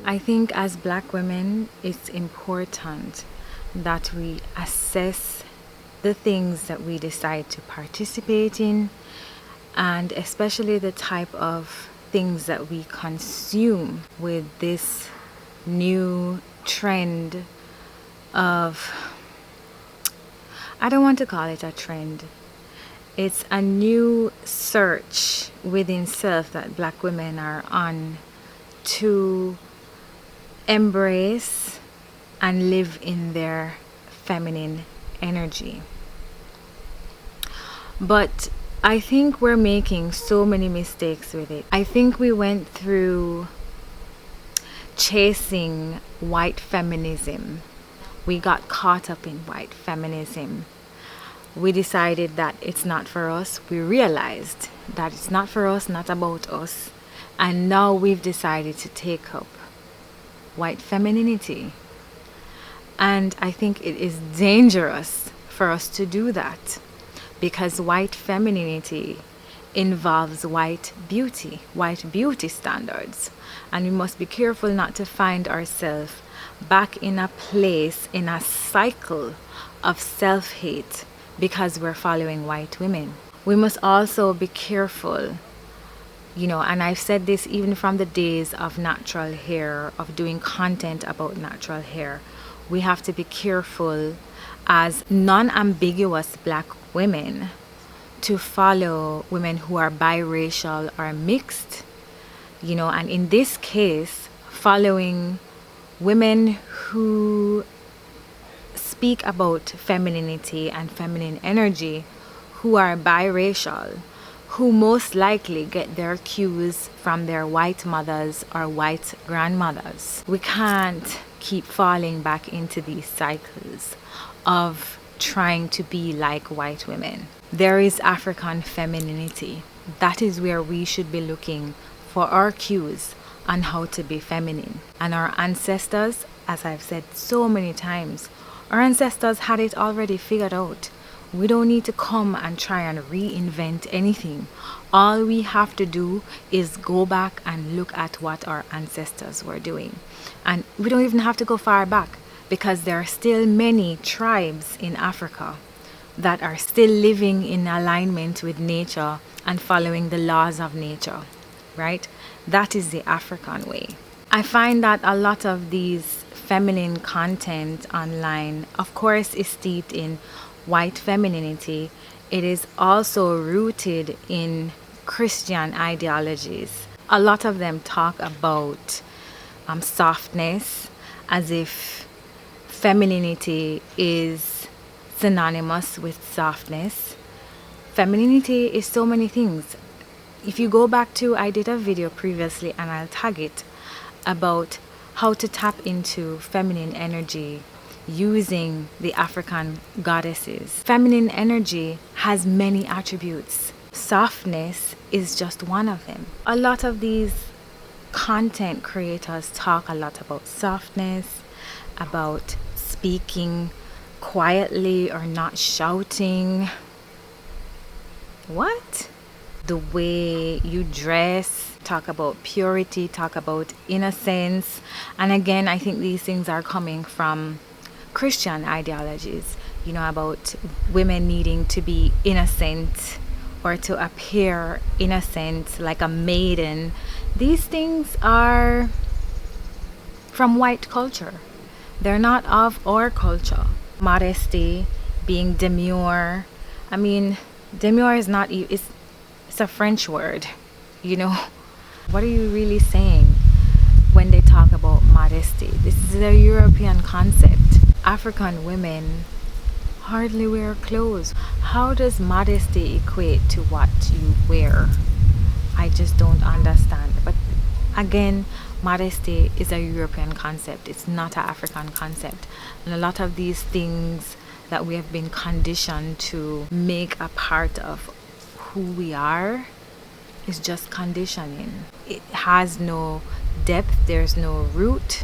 I think as Black women, it's important that we assess the things that we decide to participate in, and especially the type of things that we consume with this new trend of, I don't want to call it a trend, it's a new search within self that Black women are on to embrace and live in their feminine energy. But I think we're making so many mistakes with it. I think we went through chasing white feminism. We got caught up in white feminism. We decided that it's not for us. We realized that it's not for us, not about us. And now we've decided to take up white femininity. And I think it is dangerous for us to do that, because white femininity involves white beauty standards. And we must be careful not to find ourselves back in a place, in a cycle of self-hate because we're following white women. We must also be careful, and I've said this even from the days of natural hair, of doing content about natural hair. We have to be careful as non-ambiguous Black women to follow women who are biracial or mixed, and in this case, following women who speak about femininity and feminine energy, who are biracial, who most likely get their cues from their white mothers or white grandmothers. We can't keep falling back into these cycles of trying to be like white women. There is African femininity. That is where we should be looking for our cues on how to be feminine. And our ancestors, as I've said so many times, our ancestors had it already figured out. We don't need to come and try and reinvent anything. All we have to do is go back and look at what our ancestors were doing. And we don't even have to go far back, because there are still many tribes in Africa that are still living in alignment with nature and following the laws of nature, right? That is the African way. I find that a lot of these feminine content online, of course, is steeped in white femininity. It is also rooted in Christian ideologies. A lot of them talk about softness, as if femininity is synonymous with softness. Femininity is so many things. If you go back to, I did a video previously, and I'll tag it, about how to tap into feminine energy using the African goddesses. Feminine energy has many attributes. Softness is just one of them. A lot of these content creators talk a lot about softness, about speaking quietly or not shouting. What? The way you dress, talk about purity, talk about innocence. And again, I think these things are coming from Christian ideologies, about women needing to be innocent or to appear innocent like a maiden. These things are from white culture. They're not of our culture. Modesty, being demure. I mean, demure is not, it's a French word, What are you really saying when they talk about modesty? This is a European concept. African women hardly wear clothes. How does modesty equate to what you wear? I just don't understand. But again, modesty is a European concept. It's not an African concept. And a lot of these things that we have been conditioned to make a part of who we are is just conditioning. It has no depth, there's no root,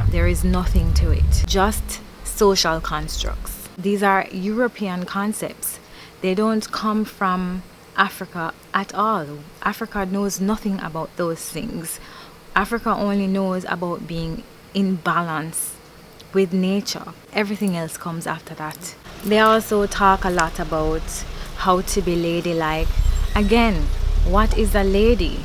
there is nothing to it. Just social constructs. These are European concepts. They don't come from Africa at all. Africa knows nothing about those things. Africa only knows about being in balance with nature. Everything else comes after that. They also talk a lot about how to be ladylike. Again, what is a lady?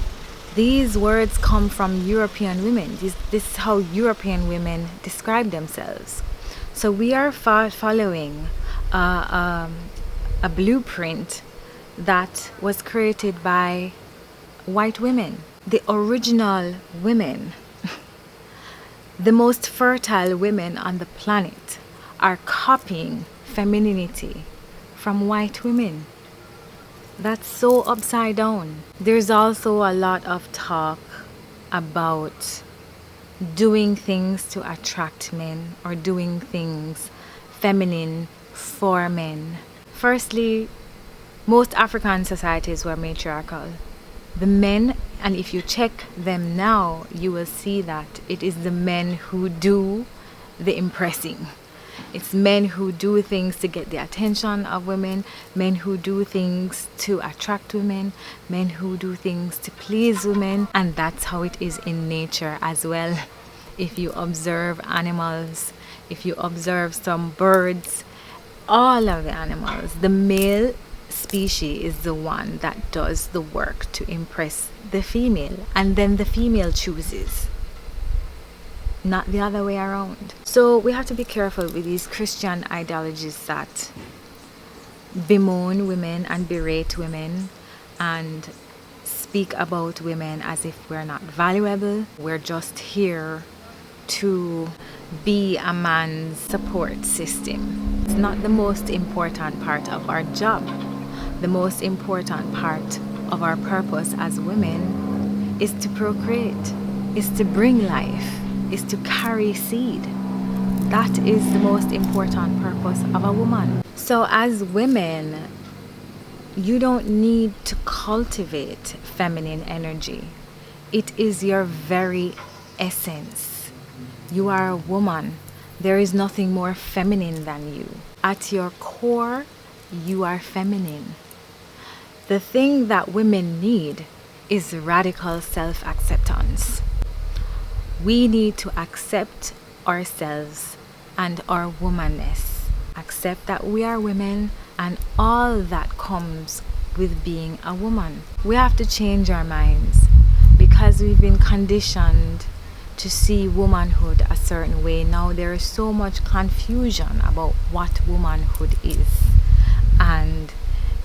These words come from European women. This is how European women describe themselves. So we are following a blueprint that was created by white women. The original women, the most fertile women on the planet, are copying femininity from white women. That's so upside down. There's also a lot of talk about doing things to attract men or doing things feminine for men. Firstly, most African societies were matriarchal. The men, and if you check them now, you will see that it is the men who do the impressing. It's men who do things to get the attention of women, men who do things to attract women, men who do things to please women, and that's how it is in nature as well. If you observe animals, if you observe some birds, all of the animals, the male species is the one that does the work to impress the female, and then the female chooses, not the other way around. So we have to be careful with these Christian ideologies that bemoan women and berate women and speak about women as if we're not valuable. We're just here to be a man's support system. It's not the most important part of our job. The most important part of our purpose as women is to procreate, is to bring life, is to carry seed. That is the most important purpose of a woman. So as women, you don't need to cultivate feminine energy. It is your very essence. You are a woman. There is nothing more feminine than you. At your core, you are feminine. The thing that women need is radical self-acceptance. We need to accept ourselves and our womanness. Accept that we are women and all that comes with being a woman. We have to change our minds because we've been conditioned to see womanhood a certain way. Now there is so much confusion about what womanhood is, and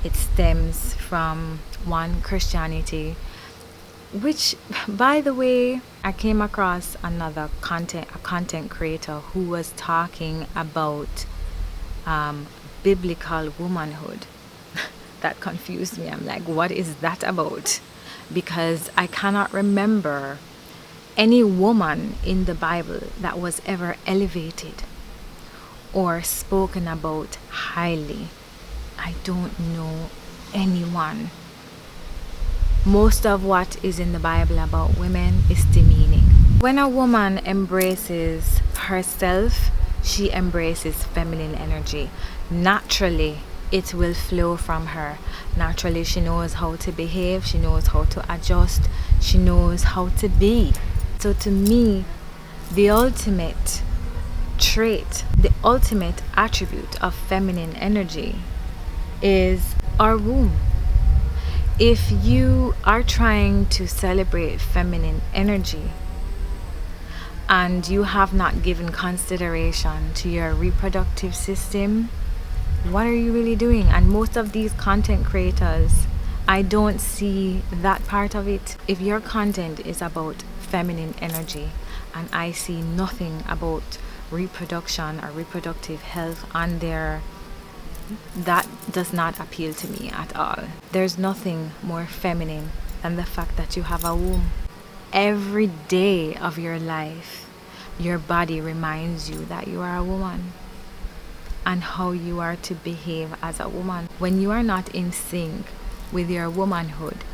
it stems from one, Christianity, which, by the way, I came across a content creator who was talking about biblical womanhood. That confused me. I'm like, what is that about? Because I cannot remember any woman in the Bible that was ever elevated or spoken about highly. I don't know anyone. Most of what is in the Bible about women is demeaning. When a woman embraces herself, she embraces feminine energy. Naturally, it will flow from her. Naturally, she knows how to behave, she knows how to adjust, she knows how to be. So to me, the ultimate trait, the ultimate attribute of feminine energy is our womb. If you are trying to celebrate feminine energy and you have not given consideration to your reproductive system, what are you really doing? And most of these content creators, I don't see that part of it. If your content is about feminine energy and I see nothing about reproduction or reproductive health on there, that does not appeal to me at all. There's nothing more feminine than the fact that you have a womb. Every day of your life, your body reminds you that you are a woman and how you are to behave as a woman. When you are not in sync with your womanhood,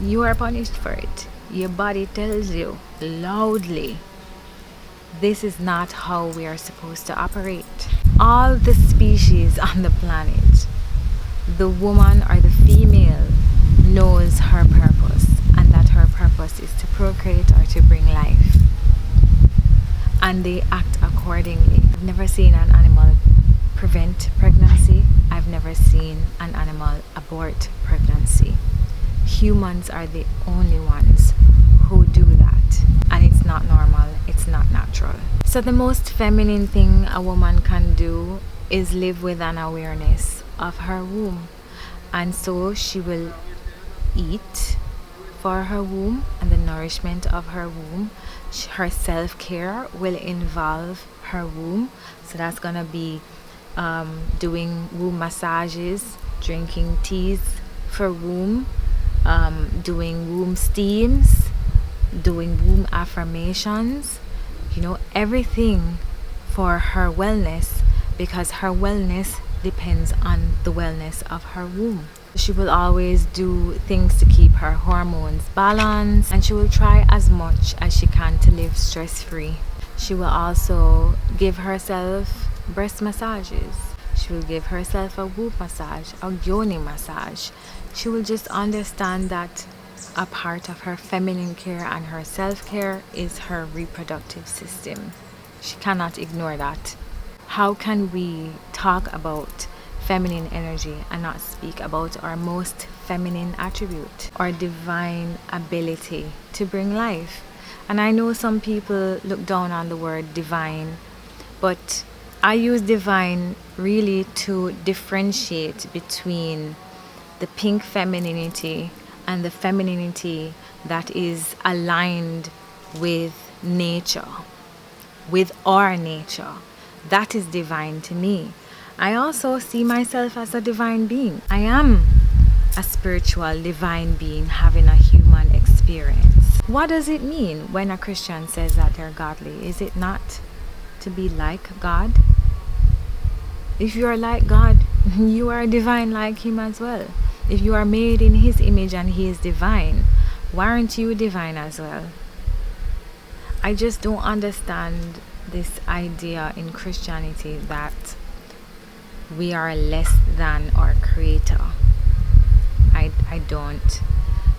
you are punished for it. Your body tells you loudly, this is not how we are supposed to operate. All the species on the planet, the woman or the female knows her purpose, and that her purpose is to procreate or to bring and they act accordingly. I've never seen an animal prevent pregnancy. I've never seen an animal abort pregnancy. Humans are the only ones who do that, and it's not normal, it's not natural. So the most feminine thing a woman can do is live with an awareness of her womb, and so she will eat for her womb and the nourishment of her womb. Her self-care will involve her womb, so that's gonna be doing womb massages, drinking teas for womb, doing womb steams, doing womb affirmations, everything for her wellness, because her wellness depends on the wellness of her womb. She will always do things to keep her hormones balanced, and she will try as much as she can to live stress-free. She will also give herself breast massages. She will give herself a womb massage, a yoni massage. She will just understand that a part of her feminine care and her self-care is her reproductive system. She cannot ignore that. How can we talk about feminine energy and not speak about our most feminine attribute, our divine ability to bring life? And I know some people look down on the word divine, but I use divine really to differentiate between the pink femininity and the femininity that is aligned with nature, with our nature. That is divine to me. I also see myself as a divine being. I am a spiritual divine being having a human experience. What does it mean when a Christian says that they're godly? Is it not to be like God? If you are like God, you are divine like Him as well. If you are made in His image and He is divine, why aren't you divine as well? I just don't understand this idea in Christianity that we are less than our Creator.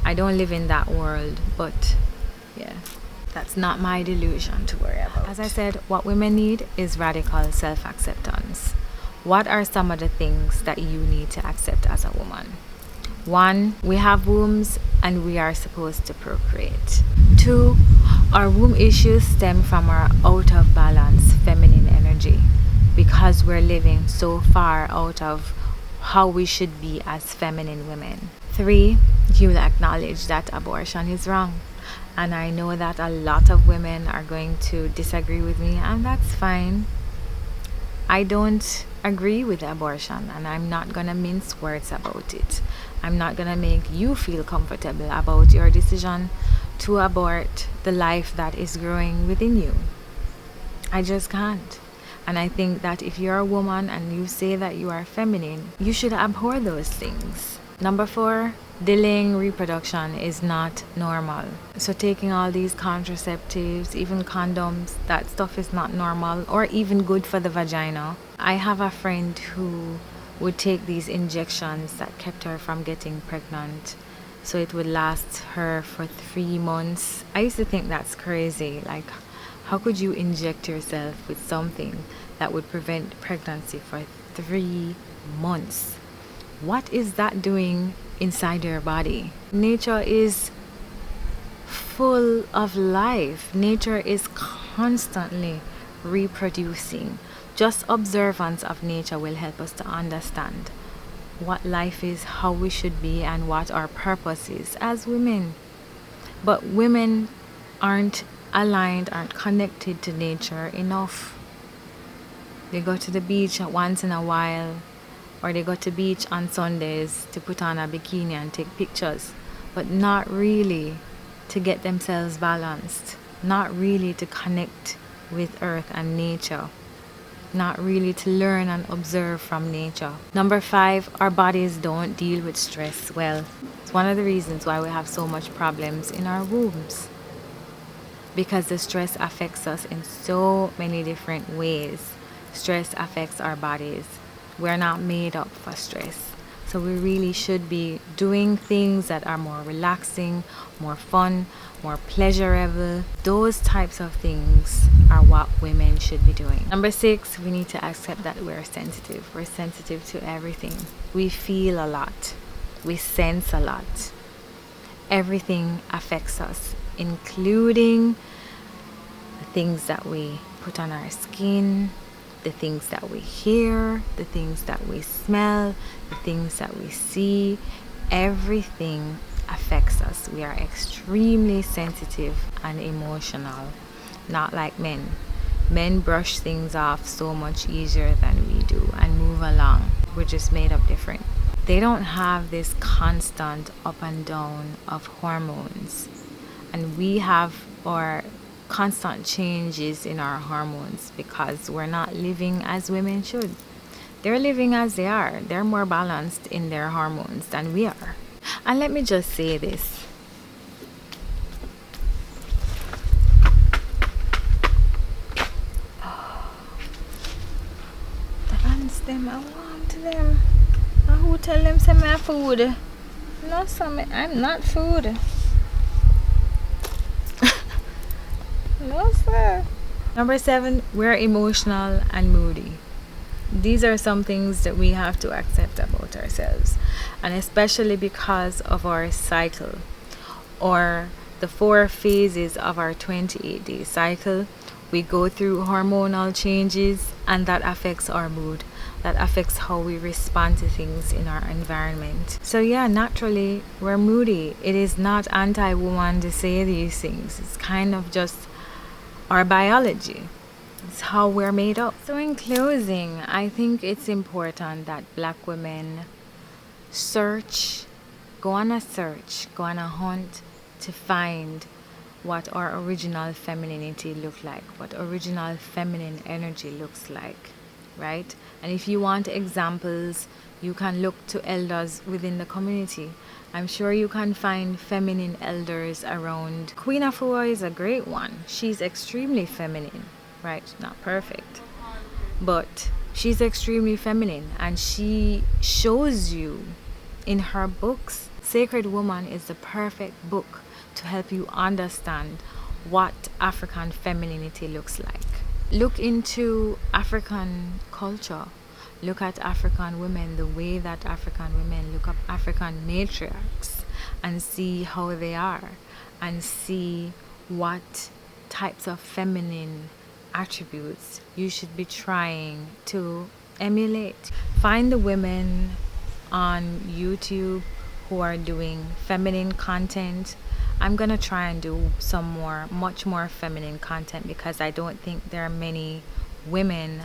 I don't live in that world, but yeah, that's not my delusion to worry about. As I said, what women need is radical self-acceptance. What are some of the things that you need to accept as a woman? 1, we have wombs and we are supposed to procreate. 2, our womb issues stem from our out of balance feminine energy, because we're living so far out of how we should be as feminine women. 3, you will acknowledge that abortion is wrong. And I know that a lot of women are going to disagree with me, and that's fine. I don't agree with abortion, and I'm not gonna mince words about it. I'm not gonna make you feel comfortable about your decision to abort the life that is growing within you. I just can't. And I think that if you're a woman and you say that you are feminine, you should abhor those things. Number 4, delaying reproduction is not normal. So taking all these contraceptives, even condoms, that stuff is not normal or even good for the vagina. I have a friend who would take these injections that kept her from getting pregnant, so it would last her for 3 months. I used to think that's crazy. Like, how could you inject yourself with something that would prevent pregnancy for 3 months? What is that doing inside your body? Nature is full of life. Nature is constantly reproducing. Just observance of nature will help us to understand what life is, how we should be, and what our purpose is as women. But women aren't aligned, aren't connected to nature enough. They go to the beach once in a while, or they go to beach on Sundays to put on a bikini and take pictures, but not really to get themselves balanced, not really to connect with earth and nature, not really to learn and observe from nature. Number 5, our bodies don't deal with stress well. It's one of the reasons why we have so much problems in our wombs, because the stress affects us in so many different ways. Stress affects our bodies. We're not made up for stress. So we really should be doing things that are more relaxing, more fun, more pleasurable. Those types of things are what women should be doing. Number 6, we need to accept that we're sensitive. We're sensitive to everything. We feel a lot. We sense a lot. Everything affects us, including the things that we put on our skin, the things that we hear, the things that we smell, the things that we see. Everything affects us. We are extremely sensitive and emotional, not like men. Men brush things off so much easier than we do and move along. We're just made up different. They don't have this constant up and down of hormones, and we have our constant changes in our hormones because we're not living as women should. They're living as they are. They're more balanced in their hormones than we are. And let me just say this. The ants them, I want them. And who tell them say me food? No, I'm not food. No, sir. Number 7, we're emotional and moody. These are some things that we have to accept about ourselves, and especially because of our cycle, or the 4 phases of our 28-day cycle. We go through hormonal changes, and that affects our mood. That affects how we respond to things in our environment. So yeah, naturally we're moody. It is not anti-woman to say these things. It's kind of just our biology. It's how we're made up. So in closing, I think it's important that Black women go on a hunt to find what our original femininity look like, what original feminine energy looks like, right? And if you want examples, you can look to elders within the community. I'm sure you can find feminine elders around. Queen Afua is a great one. She's extremely feminine, right? Not perfect, but she's extremely feminine, and she shows you in her books. Sacred Woman is the perfect book to help you understand what African femininity looks like. Look into African culture. Look at African women, the way that African women look up African matriarchs, and see how they are, and see what types of feminine attributes you should be trying to emulate. Find the women on YouTube who are doing feminine content. I'm gonna try and do much more feminine content, because I don't think there are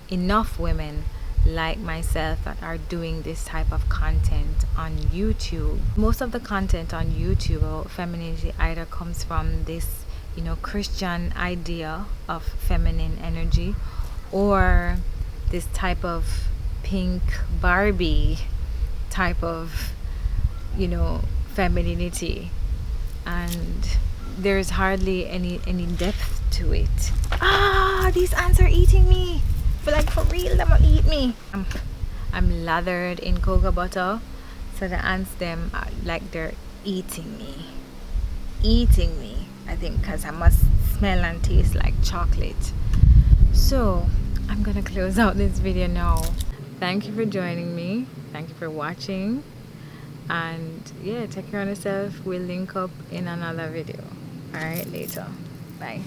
enough women like myself that are doing this type of content on YouTube. Most of the content on YouTube about femininity either comes from this, Christian idea of feminine energy, or this type of pink Barbie type of, femininity, and there's hardly any depth to it. These ants are eating me. But like, for real, them will eat me. I'm lathered in cocoa butter, so the ants them are like they're eating me. I think because I must smell and taste like chocolate. So I'm gonna close out this video now. Thank you for joining me. Thank you for watching. And yeah, take care of yourself. We'll link up in another video. Alright, later. Bye.